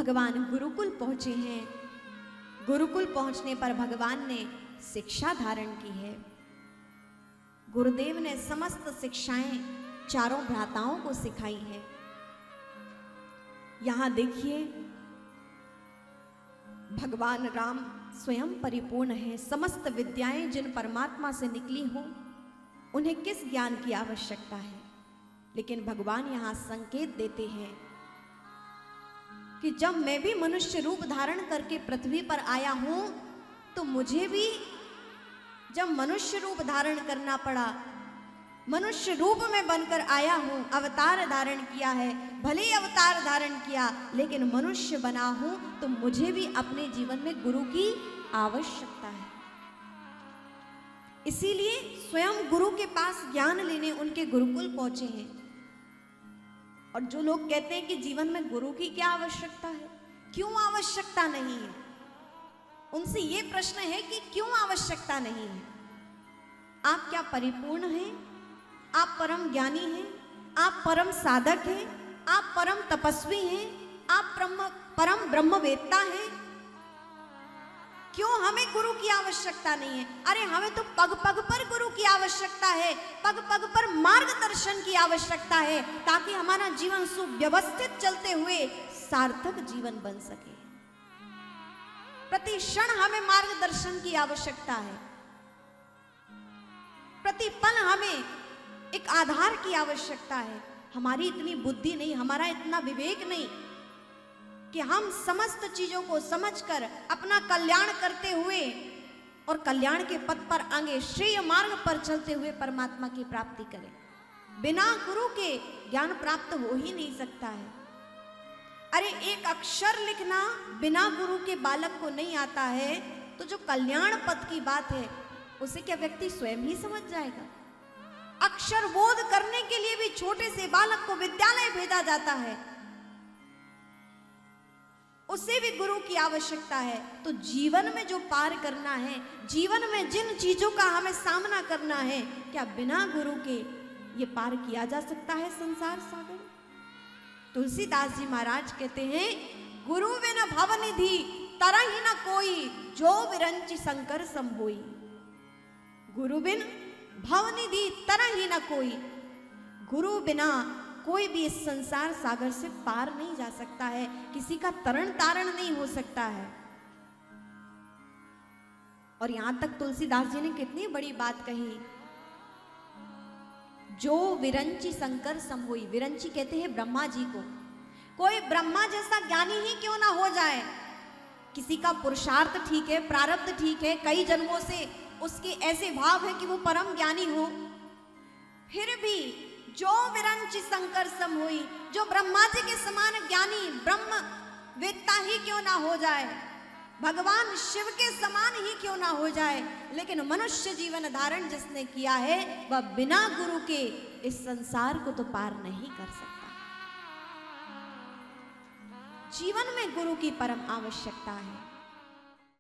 भगवान गुरुकुल पहुंचे हैं। गुरुकुल पहुंचने पर भगवान ने शिक्षा धारण की है। गुरुदेव ने समस्त शिक्षाएं चारों भ्राताओं को सिखाई है। यहां देखिए, भगवान राम स्वयं परिपूर्ण है। समस्त विद्याएं जिन परमात्मा से निकली हों, उन्हें किस ज्ञान की आवश्यकता है। लेकिन भगवान यहां संकेत देते हैं कि जब मैं भी मनुष्य रूप धारण करके पृथ्वी पर आया हूं, तो मुझे भी जब मनुष्य रूप धारण करना पड़ा, मनुष्य रूप में बनकर आया हूं, अवतार धारण किया है। भले ही अवतार धारण किया, लेकिन मनुष्य बना हूं, तो मुझे भी अपने जीवन में गुरु की आवश्यकता है। इसीलिए स्वयं गुरु के पास ज्ञान लेने उनके गुरुकुल पहुंचे हैं। और जो लोग कहते हैं कि जीवन में गुरु की क्या आवश्यकता है, क्यों आवश्यकता नहीं है, उनसे ये प्रश्न है कि क्यों आवश्यकता नहीं है। आप क्या परिपूर्ण हैं? आप परम ज्ञानी हैं? आप परम साधक हैं? आप परम तपस्वी हैं? आप परम ब्रह्मवेत्ता हैं? क्यों हमें गुरु की आवश्यकता नहीं है? अरे हमें तो पग पग पर गुरु की आवश्यकता है, पग पग पर मार्गदर्शन की आवश्यकता है, ताकि हमारा जीवन सुव्यवस्थित चलते हुए सार्थक जीवन बन सके। प्रति क्षण हमें मार्गदर्शन की आवश्यकता है। प्रति पल हमें एक आधार की आवश्यकता है। हमारी इतनी बुद्धि नहीं, हमारा इतना विवेक नहीं कि हम समस्त चीजों को समझकर अपना कल्याण करते हुए और कल्याण के पथ पर आगे श्रेय मार्ग पर चलते हुए परमात्मा की प्राप्ति करें। बिना गुरु के ज्ञान प्राप्त हो ही नहीं सकता है। अरे एक अक्षर लिखना बिना गुरु के बालक को नहीं आता है, तो जो कल्याण पथ की बात है उसे क्या व्यक्ति स्वयं ही समझ जाएगा? अक्षर बोध करने के लिए भी छोटे से बालक को विद्यालय भेजा जाता है, उसे भी गुरु की आवश्यकता है। तो जीवन में जो पार करना है, जीवन में जिन चीजों का हमें सामना करना है, क्या बिना गुरु के ये पार किया जा सकता है संसार सागर? तुलसीदास जी महाराज कहते हैं, गुरु बिन भवनिधि तरहि न कोई, जो विरंचि शंकर संभोई। गुरु बिन भवनिधि तरहि न कोई, गुरु बिना कोई भी इस संसार सागर से पार नहीं जा सकता है, किसी का तरण तारण नहीं हो सकता है। और यहां तक तुलसीदास जी ने कितनी बड़ी बात कही, जो विरंची शंकर संभोई। विरंची कहते हैं ब्रह्मा जी को। कोई ब्रह्मा जैसा ज्ञानी ही क्यों ना हो जाए, किसी का पुरुषार्थ ठीक है, प्रारब्ध ठीक है, कई जन्मों से उसके ऐसे भाव है कि वो परम ज्ञानी हो, फिर भी जो विरंची शंकर संभोई, जो ब्रह्मा जी के समान ज्ञानी ब्रह्म वेत्ता ही क्यों ना हो जाए, भगवान शिव के समान ही क्यों ना हो जाए, लेकिन मनुष्य जीवन धारण जिसने किया है, वह बिना गुरु के इस संसार को तो पार नहीं कर सकता। जीवन में गुरु की परम आवश्यकता है।